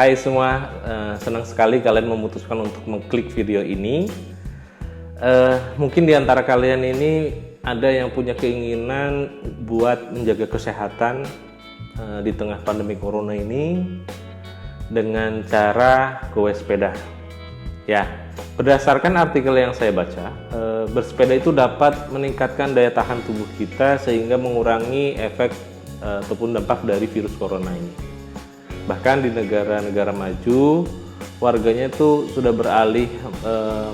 Hai semua, senang sekali kalian memutuskan untuk mengklik video ini. Mungkin di antara kalian ini ada yang punya keinginan buat menjaga kesehatan di tengah pandemi corona ini dengan cara goes sepeda. Ya, berdasarkan artikel yang saya baca, bersepeda itu dapat meningkatkan daya tahan tubuh kita sehingga mengurangi efek ataupun dampak dari virus corona ini. Bahkan di negara-negara maju, warganya itu sudah beralih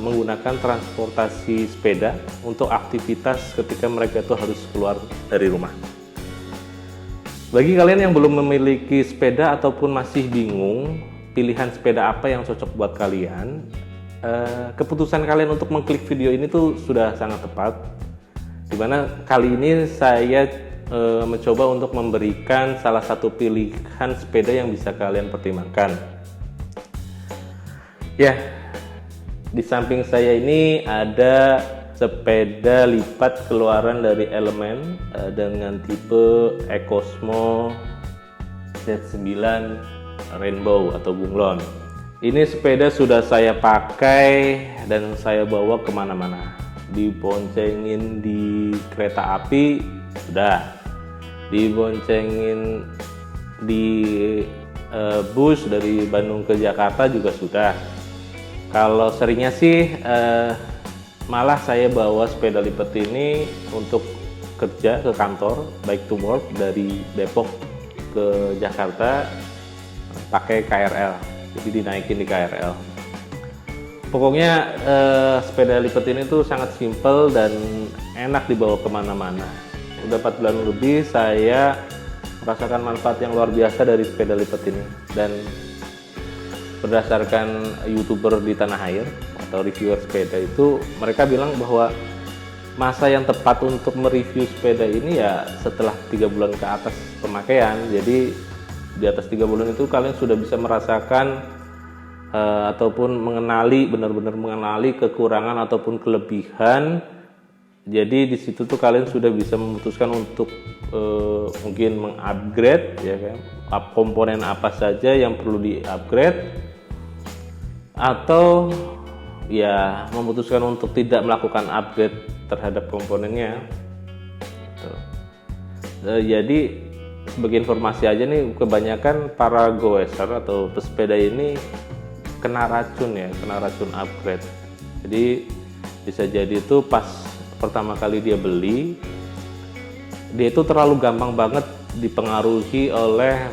menggunakan transportasi sepeda untuk aktivitas ketika mereka itu harus keluar dari rumah. Bagi kalian yang belum memiliki sepeda ataupun masih bingung pilihan sepeda apa yang cocok buat kalian, keputusan kalian untuk mengklik video ini tuh sudah sangat tepat. Dimana kali ini saya mencoba untuk memberikan salah satu pilihan sepeda yang bisa kalian pertimbangkan. Ya, di samping saya ini ada sepeda lipat keluaran dari Elemen dengan tipe EcoSmo Z9 Rainbow atau bunglon. Ini sepeda sudah saya pakai dan saya bawa kemana-mana. Diboncengin di kereta api sudah, diboncengin di bus dari Bandung ke Jakarta juga sudah. Kalau seringnya sih malah saya bawa sepeda lipat ini untuk kerja ke kantor, bike to work dari Depok ke Jakarta pakai KRL, jadi dinaikin di KRL. Pokoknya sepeda lipat ini tuh sangat simple dan enak dibawa kemana-mana. Udah 4 bulan lebih saya merasakan manfaat yang luar biasa dari sepeda lipat ini, dan berdasarkan YouTuber di tanah air atau reviewer sepeda itu, mereka bilang bahwa masa yang tepat untuk mereview sepeda ini ya setelah 3 bulan ke atas pemakaian. Jadi di atas 3 bulan itu kalian sudah bisa merasakan ataupun benar-benar mengenali kekurangan ataupun kelebihan. Jadi di situ tuh kalian sudah bisa memutuskan untuk mungkin mengupgrade, ya kan, komponen apa saja yang perlu di-upgrade, atau ya memutuskan untuk tidak melakukan upgrade terhadap komponennya. Jadi sebagai informasi aja nih, kebanyakan para goeser atau pesepeda ini kena racun upgrade. Jadi bisa jadi itu pas pertama kali dia beli, dia itu terlalu gampang banget dipengaruhi oleh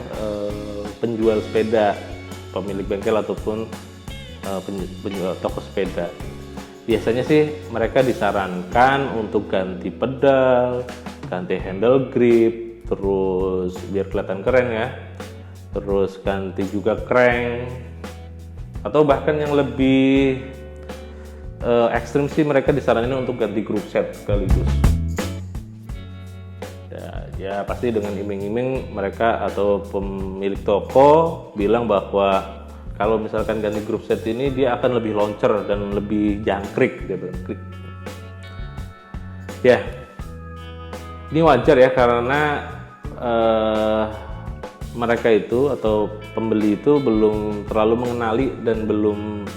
penjual sepeda, pemilik bengkel ataupun penjual toko sepeda. Biasanya sih mereka disarankan untuk ganti pedal, ganti handle grip, terus biar kelihatan keren ya, terus ganti juga crank, atau bahkan yang lebih ekstrim sih mereka disaranin untuk ganti group set sekaligus. Ya pasti dengan iming-iming mereka atau pemilik toko bilang bahwa kalau misalkan ganti group set ini dia akan lebih loncer dan lebih jangkrik gitu. Ya, ini wajar ya, karena mereka itu atau pembeli itu belum terlalu mengenali dan belum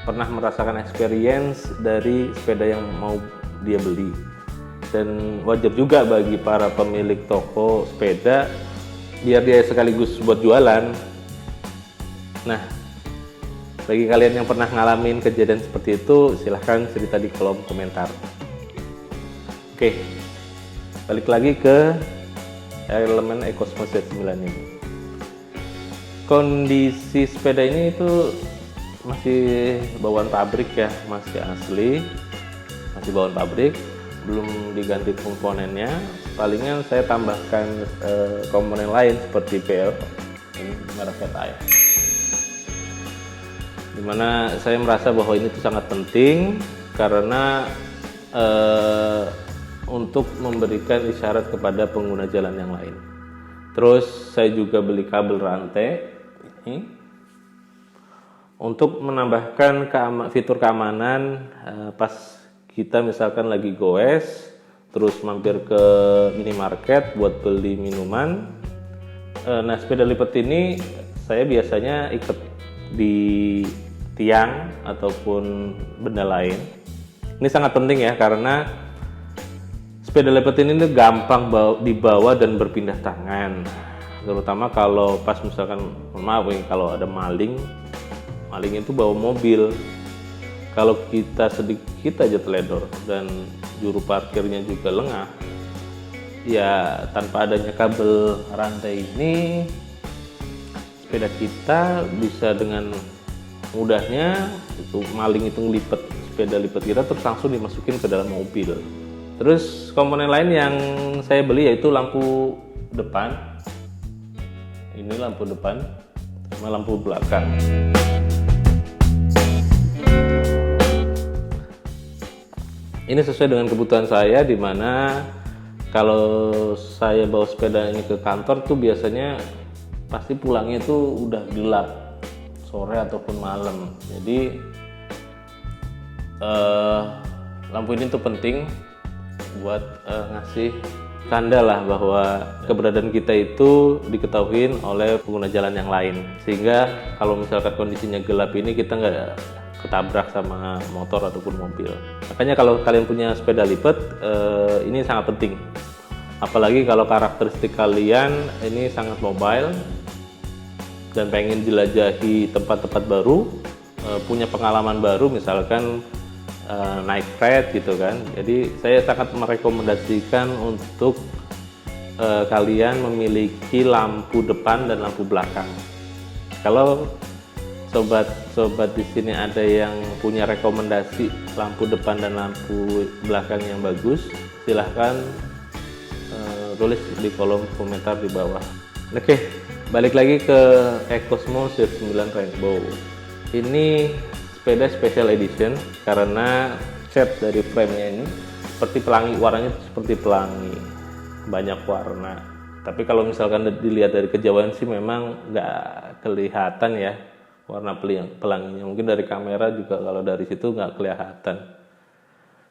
pernah merasakan experience dari sepeda yang mau dia beli. Dan wajar juga bagi para pemilik toko sepeda biar dia sekaligus buat jualan. Nah, bagi kalian yang pernah ngalamin kejadian seperti itu, silahkan cerita di kolom komentar. Oke, balik lagi ke Elemen EcoSmo Z9 ini. Kondisi sepeda ini itu masih bawaan pabrik ya, masih asli, masih bawaan pabrik, belum diganti komponennya. Palingan saya tambahkan komponen lain seperti PL, ini merek Keta ya, dimana saya merasa bahwa ini tuh sangat penting karena untuk memberikan isyarat kepada pengguna jalan yang lain. Terus saya juga beli kabel rantai ini untuk menambahkan fitur keamanan pas kita misalkan lagi goes, terus mampir ke minimarket buat beli minuman. Nah, sepeda lipat ini saya biasanya ikat di tiang ataupun benda lain. Ini sangat penting ya, karena sepeda lipat ini tuh gampang dibawa dan berpindah tangan, terutama kalau pas misalkan, maaf nih, kalau ada maling itu bawa mobil. Kalau kita sedikit aja teledor dan juru parkirnya juga lengah, ya tanpa adanya kabel rantai ini, sepeda kita bisa dengan mudahnya itu maling itu ngelipet sepeda lipat kita terus langsung dimasukin ke dalam mobil. Terus komponen lain yang saya beli yaitu lampu depan. Ini lampu depan sama lampu belakang. Ini sesuai dengan kebutuhan saya, di mana kalau saya bawa sepeda ini ke kantor tuh biasanya pasti pulangnya itu udah gelap sore ataupun malam. Jadi lampu ini tuh penting buat ngasih tanda lah bahwa keberadaan kita itu diketahui oleh pengguna jalan yang lain, sehingga kalau misalkan kondisinya gelap ini kita nggak ketabrak sama motor ataupun mobil. Makanya kalau kalian punya sepeda lipat, ini sangat penting. Apalagi kalau karakteristik kalian ini sangat mobile dan pengen jelajahi tempat-tempat baru, punya pengalaman baru, misalkan naik ride gitu kan. Jadi saya sangat merekomendasikan untuk kalian memiliki lampu depan dan lampu belakang. Kalau sobat di sini ada yang punya rekomendasi lampu depan dan lampu belakang yang bagus, silahkan tulis di kolom komentar di bawah. Oke, balik lagi ke EcoSmooth Z9 Rainbow. Ini sepeda special edition karena set dari frame-nya ini seperti pelangi, warnanya seperti pelangi, banyak warna. Tapi kalau misalkan dilihat dari kejauhan sih memang nggak kelihatan ya warna pelanginya. Mungkin dari kamera juga kalau dari situ nggak kelihatan.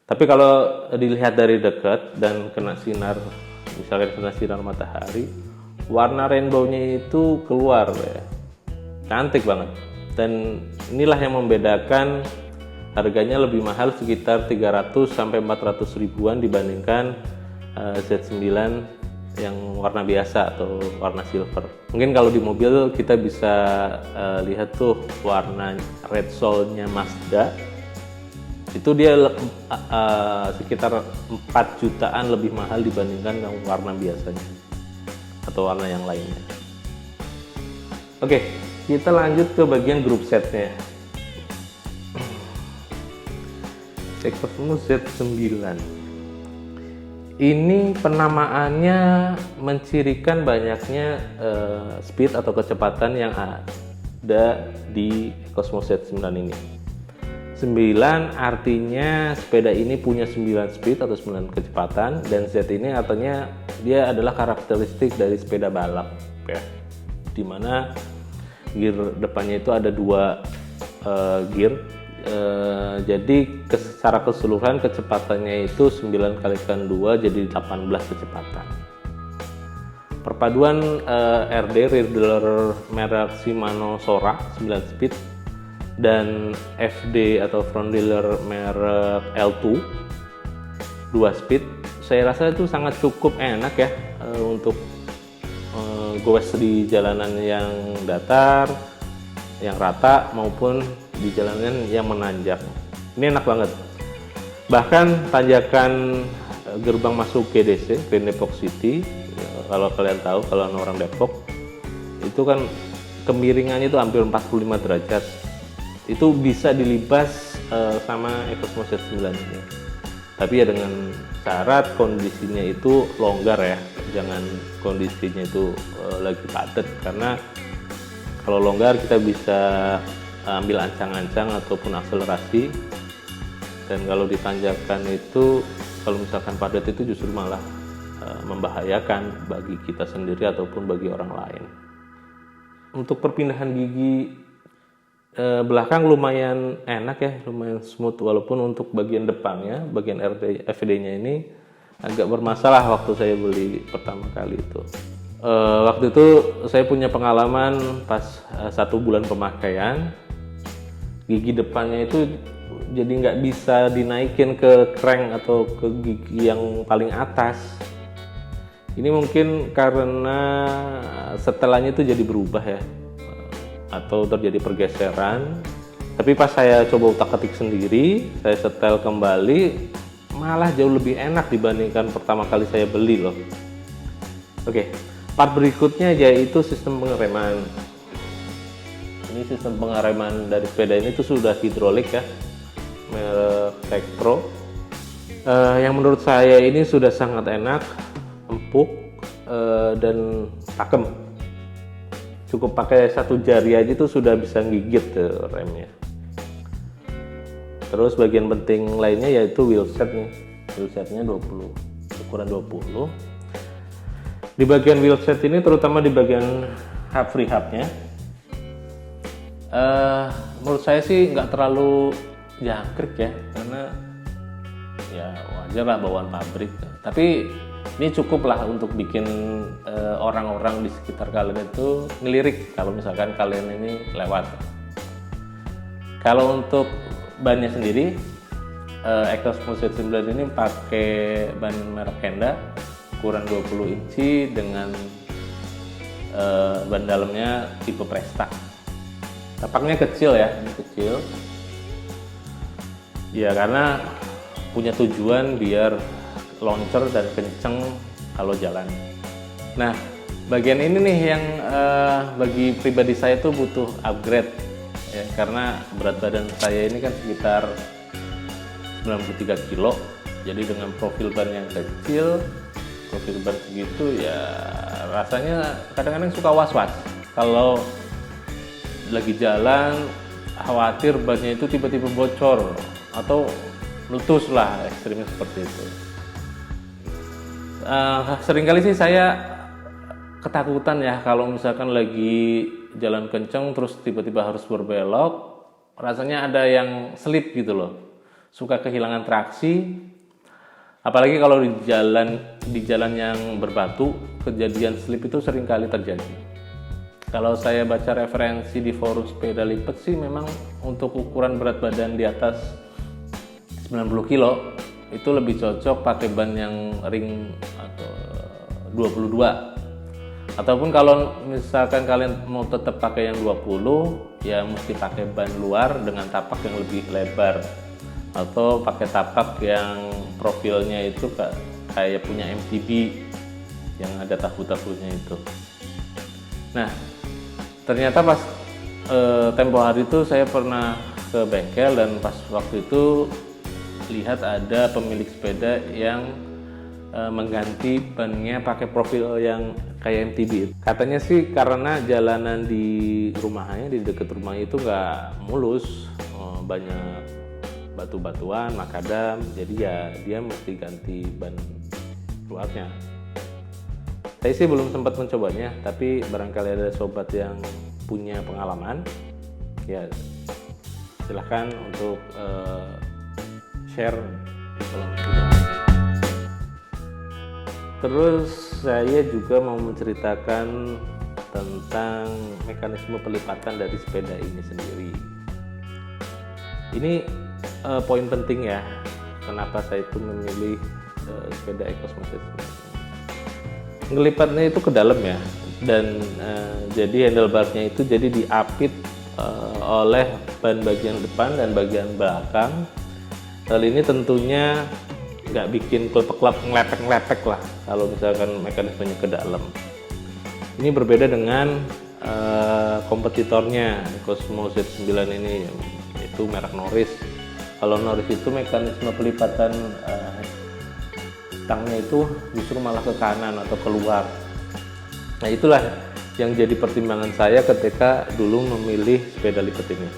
Tapi kalau dilihat dari dekat dan kena sinar, misalnya kena sinar matahari, warna rainbow-nya itu keluar ya. Cantik banget. Dan inilah yang membedakan harganya lebih mahal sekitar 300 sampai 400 ribuan dibandingkan Z9 yang warna biasa atau warna silver. Mungkin kalau di mobil kita bisa lihat tuh warna red soul-nya Mazda. Itu dia sekitar 4 jutaan lebih mahal dibandingkan yang warna biasanya atau warna yang lainnya. Oke, kita lanjut ke bagian grup setnya. EcoSmooth Z9. Ini penamaannya mencirikan banyaknya speed atau kecepatan yang ada di EcoSmooth Z9 ini. 9 artinya sepeda ini punya 9 speed atau 9 kecepatan, dan Z ini artinya dia adalah karakteristik dari sepeda balap ya. Dimana gear depannya itu ada 2 gear. Jadi secara keseluruhan kecepatannya itu 9 kalikan 2 jadi 18 kecepatan. Perpaduan RD rear derailleur merek Shimano Sora 9 speed dan FD atau front derailleur merek L2 2 speed. Saya rasa itu sangat cukup enak ya untuk goes di jalanan yang datar, yang rata maupun di jalanan yang menanjak. Ini enak banget. Bahkan tanjakan gerbang masuk GDC, Grand Depok City, kalau kalian tahu, kalau orang Depok, itu kan kemiringannya itu hampir 45 derajat. Itu bisa dilibas sama EcoSmooth Z9 ini. Tapi ya dengan syarat kondisinya itu longgar ya, jangan kondisinya itu lagi padat, karena kalau longgar kita bisa ambil ancang-ancang ataupun akselerasi, dan kalau ditanjakan itu kalau misalkan padat itu justru malah membahayakan bagi kita sendiri ataupun bagi orang lain. Untuk perpindahan gigi belakang lumayan enak ya, lumayan smooth, walaupun untuk bagian depannya, bagian FD-nya ini agak bermasalah waktu saya beli pertama kali itu. Waktu itu saya punya pengalaman pas 1 bulan pemakaian, gigi depannya itu jadi nggak bisa dinaikin ke crank atau ke gigi yang paling atas. Ini mungkin karena setelannya itu jadi berubah ya, atau terjadi pergeseran. Tapi pas saya coba utak-atik sendiri, saya setel kembali, malah jauh lebih enak dibandingkan pertama kali saya beli loh. Oke, part berikutnya yaitu sistem pengereman. Ini sistem pengereman dari sepeda ini tuh sudah hidrolik ya, merek Tektro. Yang menurut saya ini sudah sangat enak, empuk, dan pakem. Cukup pakai 1 jari aja tuh sudah bisa gigit remnya. Terus bagian penting lainnya yaitu wheelset nih. Wheelsetnya 20, ukuran 20. Di bagian wheelset ini, terutama di bagian hub free hubnya, menurut saya sih nggak terlalu jangkrik ya, karena ya wajar lah bawaan pabrik. Tapi ini cukup lah untuk bikin orang-orang di sekitar kalian itu ngelirik kalau misalkan kalian ini lewat. Kalau untuk bannya sendiri, Exos 9 ini pakai ban merek Kenda, ukuran 20 inci dengan ban dalamnya tipe Presta. Tapaknya kecil ya, ini kecil. Ya karena punya tujuan biar loncer dan kenceng kalau jalan. Nah, bagian ini nih yang bagi pribadi saya tuh butuh upgrade ya, karena berat badan saya ini kan sekitar 93 kilo. Jadi dengan profil ban yang kecil, profil ban segitu ya rasanya kadang-kadang suka was-was kalau lagi jalan, khawatir bannya itu tiba-tiba bocor atau meletus lah, ekstrimnya seperti itu. Seringkali sih saya ketakutan ya kalau misalkan lagi jalan kenceng terus tiba-tiba harus berbelok, rasanya ada yang slip gitu loh, suka kehilangan traksi. Apalagi kalau di jalan yang berbatu, kejadian slip itu seringkali terjadi. Kalau saya baca referensi di forum sepeda lipat sih, memang untuk ukuran berat badan di atas 90 kilo itu lebih cocok pakai ban yang ring atau 22. Ataupun kalau misalkan kalian mau tetap pakai yang 20, ya mesti pakai ban luar dengan tapak yang lebih lebar, atau pakai tapak yang profilnya itu kayak punya MTB yang ada tahu-tahunya itu. Nah, ternyata pas tempo hari itu saya pernah ke bengkel dan pas waktu itu lihat ada pemilik sepeda yang mengganti bannya pakai profil yang kayak MTB. Katanya sih karena jalanan di rumahnya, di dekat rumahnya itu nggak mulus, banyak batu-batuan, makadam, jadi ya dia mesti ganti ban luarnya. Saya sih belum sempat mencobanya, tapi barangkali ada sobat yang punya pengalaman, ya silahkan untuk share di kolom komentar. Terus saya juga mau menceritakan tentang mekanisme pelipatan dari sepeda ini sendiri. Ini poin penting ya, kenapa saya itu memilih sepeda Exos 9. Ngelipatnya itu ke dalam ya, dan jadi handlebarnya itu jadi diapit oleh ban bagian depan dan bagian belakang. Hal ini tentunya nggak bikin klep-klep ngelepek-ngelepek lah kalau misalkan mekanismenya ke dalam. Ini berbeda dengan kompetitornya Cosmo Z9 ini, itu merek Norris. Kalau Norris itu mekanisme pelipatan stangnya itu justru malah ke kanan atau keluar. Nah, itulah yang jadi pertimbangan saya ketika dulu memilih sepeda lipat ini.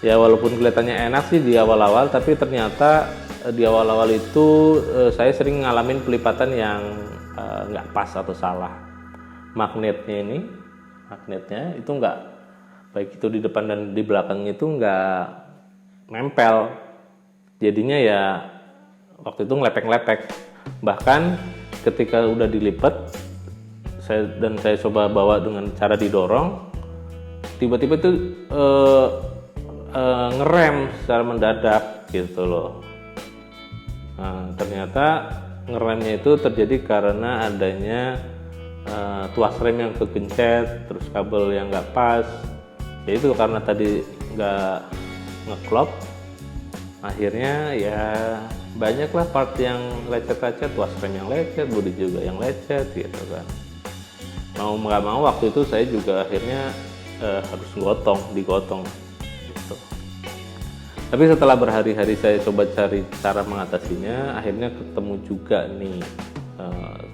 Ya walaupun kelihatannya enak sih di awal-awal, tapi ternyata di awal-awal itu saya sering ngalamin pelipatan yang nggak pas atau salah. Magnetnya itu nggak, baik itu di depan dan di belakang itu nggak nempel. Jadinya ya waktu itu ngelepek-lepek. Bahkan ketika udah dilipat, saya coba bawa dengan cara didorong, tiba-tiba itu ngerem secara mendadak gitu loh. Nah, ternyata ngeremnya itu terjadi karena adanya tuas rem yang kegencet, terus kabel yang nggak pas. Ya itu karena tadi nggak ngeklop, akhirnya ya banyaklah part yang lecet-lecet, tuas rem yang lecet, bodi juga yang lecet gitu kan. Mau nggak mau waktu itu saya juga akhirnya harus digotong gitu. Tapi setelah berhari-hari saya coba cari cara mengatasinya, akhirnya ketemu juga nih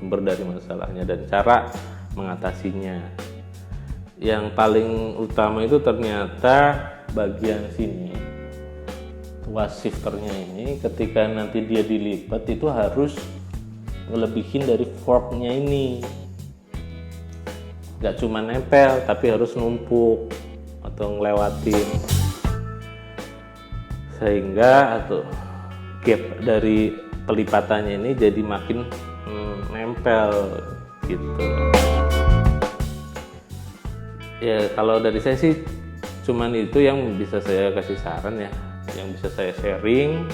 sumber dari masalahnya dan cara mengatasinya. Yang paling utama itu ternyata bagian sini, tuas shifternya ini ketika nanti dia dilipat itu harus ngelebihin dari forknya ini. Gak cuma nempel, tapi harus numpuk atau ngelewatin, sehingga atau gap dari pelipatannya ini jadi makin nempel gitu. Ya kalau dari saya sih cuman itu yang bisa saya kasih saran ya, yang bisa saya sharing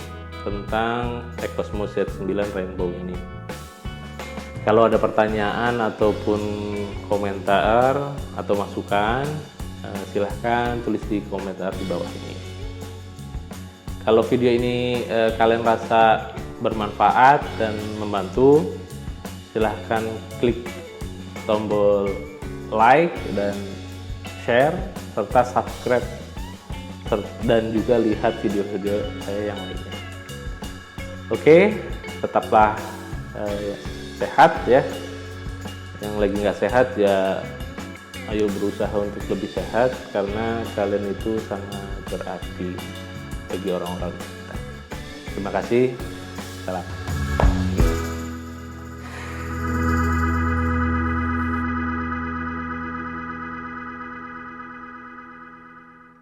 tentang Ecosmo Z9 Rainbow ini. Kalau ada pertanyaan ataupun komentar atau masukan, silahkan tulis di komentar di bawah ini. Kalau video ini kalian rasa bermanfaat dan membantu, silahkan klik tombol like dan share serta subscribe dan juga lihat video-video saya yang lainnya. Oke, tetaplah sehat ya. Yang lagi nggak sehat ya ayo berusaha untuk lebih sehat, karena kalian itu sangat berarti bagi orang-orang. Terima kasih. Salam.